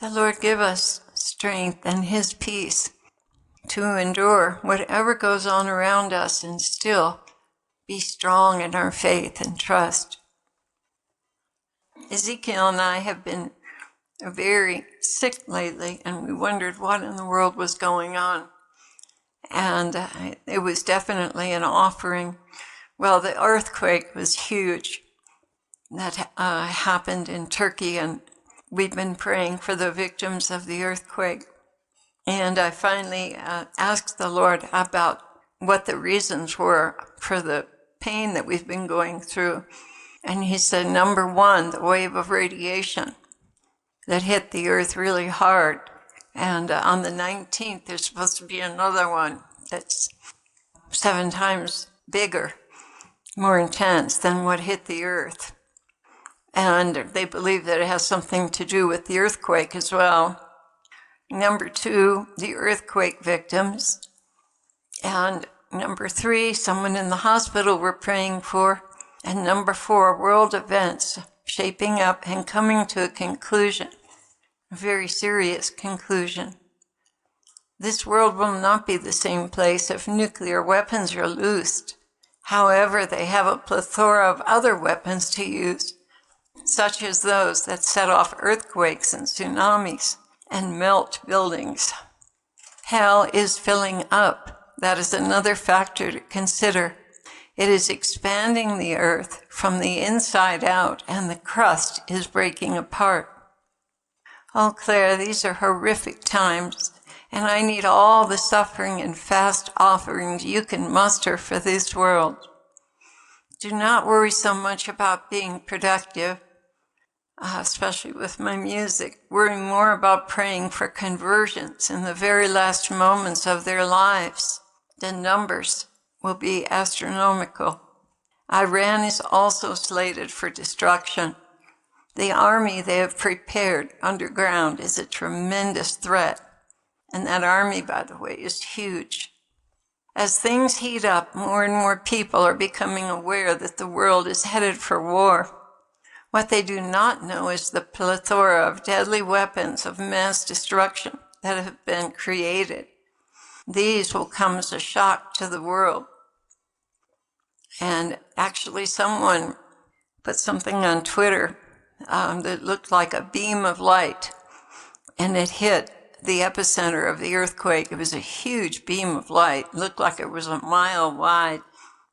The Lord give us strength and His peace to endure whatever goes on around us and still be strong in our faith and trust. Ezekiel and I have been very sick lately, and we wondered what in the world was going on. And it was definitely an offering. Well, the earthquake was huge that happened in Turkey, and we've been praying for the victims of the earthquake. And I finally asked the Lord about what the reasons were for the pain that we've been going through. And He said, number one, the wave of radiation that hit the earth really hard. And on the 19th, there's supposed to be another one that's 7 times bigger, more intense than what hit the earth. And they believe that it has something to do with the earthquake as well. Number 2, the earthquake victims. And number 3, someone in the hospital we're praying for. And number 4, world events shaping up and coming to a conclusion, a very serious conclusion. This world will not be the same place if nuclear weapons are loosed. However, they have a plethora of other weapons to use, such as those that set off earthquakes and tsunamis and melt buildings. Hell is filling up. That is another factor to consider. It is expanding the earth from the inside out, and the crust is breaking apart. Oh, Claire, these are horrific times, and I need all the suffering and fast offerings you can muster for this world. Do not worry so much about being productive, especially with my music. Worry more about praying for conversions in the very last moments of their lives. The numbers will be astronomical. Iran is also slated for destruction. The army they have prepared underground is a tremendous threat. And that army, by the way, is huge. As things heat up, more and more people are becoming aware that the world is headed for war. What they do not know is the plethora of deadly weapons of mass destruction that have been created. These will come as a shock to the world. And actually someone put something on Twitter that looked like a beam of light, and it hit the epicenter of the earthquake. It was a huge beam of light. It looked like it was a mile wide,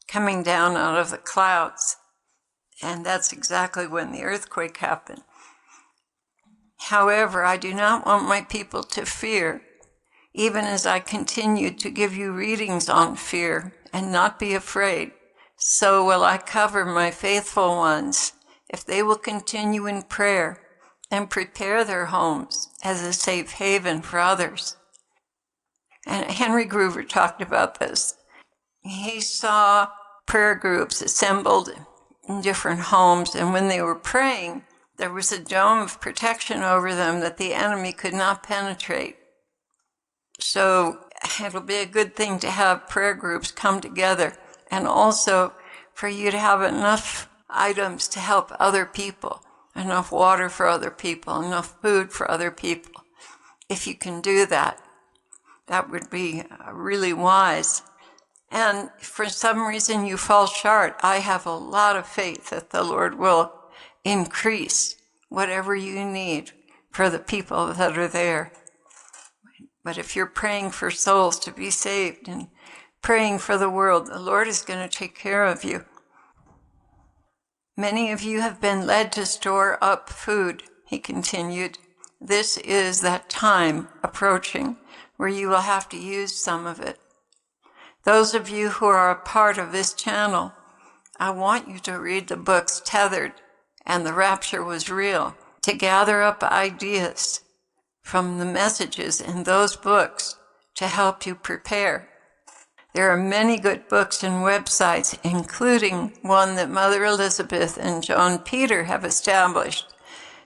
coming down out of the clouds. And that's exactly when the earthquake happened. However, I do not want my people to fear, even as I continue to give you readings on fear, and not be afraid. So will I cover my faithful ones, if they will continue in prayer and prepare their homes as a safe haven for others. And Henry Groover talked about this. He saw prayer groups assembled in different homes, and when they were praying, there was a dome of protection over them that the enemy could not penetrate. So it'll be a good thing to have prayer groups come together, and also for you to have enough items to help other people, enough water for other people, enough food for other people. If you can do that, that would be really wise. And if for some reason you fall short, I have a lot of faith that the Lord will increase whatever you need for the people that are there. But if you're praying for souls to be saved and praying for the world, the Lord is going to take care of you. Many of you have been led to store up food, he continued. This is that time approaching where you will have to use some of it. Those of you who are a part of this channel, I want you to read the books Tethered and The Rapture Was Real, to gather up ideas from the messages in those books to help you prepare. There are many good books and websites, including one that Mother Elizabeth and John Peter have established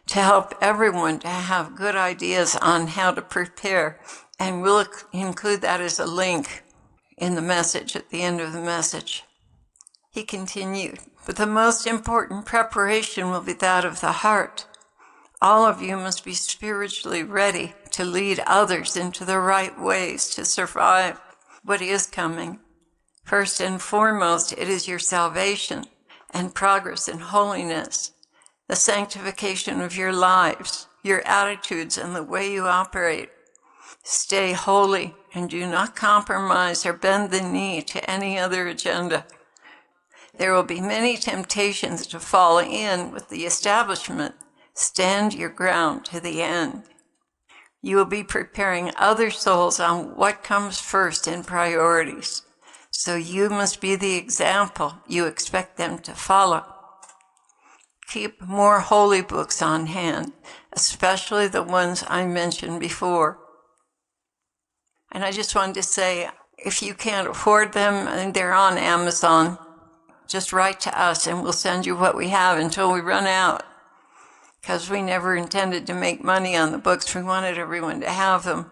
to help everyone to have good ideas on how to prepare. And we'll include that as a link in the message at the end of the message. He continued, but the most important preparation will be that of the heart. All of you must be spiritually ready to lead others into the right ways to survive what is coming. First and foremost, it is your salvation and progress in holiness, the sanctification of your lives, your attitudes, and the way you operate. Stay holy and do not compromise or bend the knee to any other agenda. There will be many temptations to fall in with the establishment. Stand your ground to the end. You will be preparing other souls on what comes first in priorities. So you must be the example you expect them to follow. Keep more holy books on hand, especially the ones I mentioned before. And I just wanted to say, if you can't afford them, and they're on Amazon, just write to us and we'll send you what we have until we run out. Because we never intended to make money on the books. We wanted everyone to have them.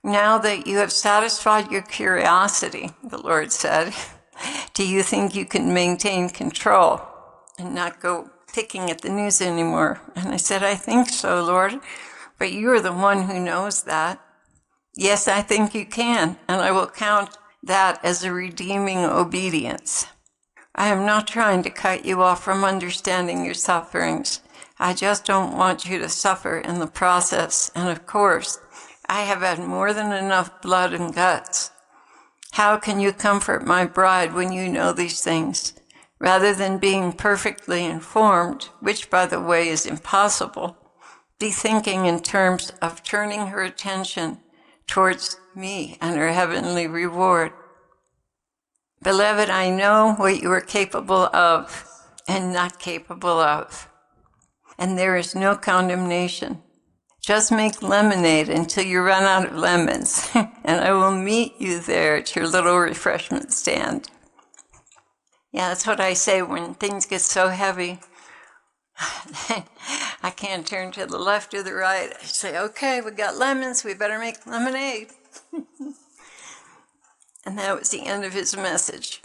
Now that you have satisfied your curiosity, the Lord said, do you think you can maintain control and not go picking at the news anymore? And I said, I think so, Lord, but you are the one who knows that. Yes, I think you can, and I will count that as a redeeming obedience. I am not trying to cut you off from understanding your sufferings. I just don't want you to suffer in the process, and of course, I have had more than enough blood and guts. How can you comfort my bride when you know these things? Rather than being perfectly informed, which, by the way, is impossible, be thinking in terms of turning her attention towards me and her heavenly reward. Beloved, I know what you are capable of and not capable of, and there is no condemnation. Just make lemonade until you run out of lemons, and I will meet you there at your little refreshment stand. Yeah, that's what I say when things get so heavy. I can't turn to the left or the right. I say, okay, we got lemons, we better make lemonade. And that was the end of his message.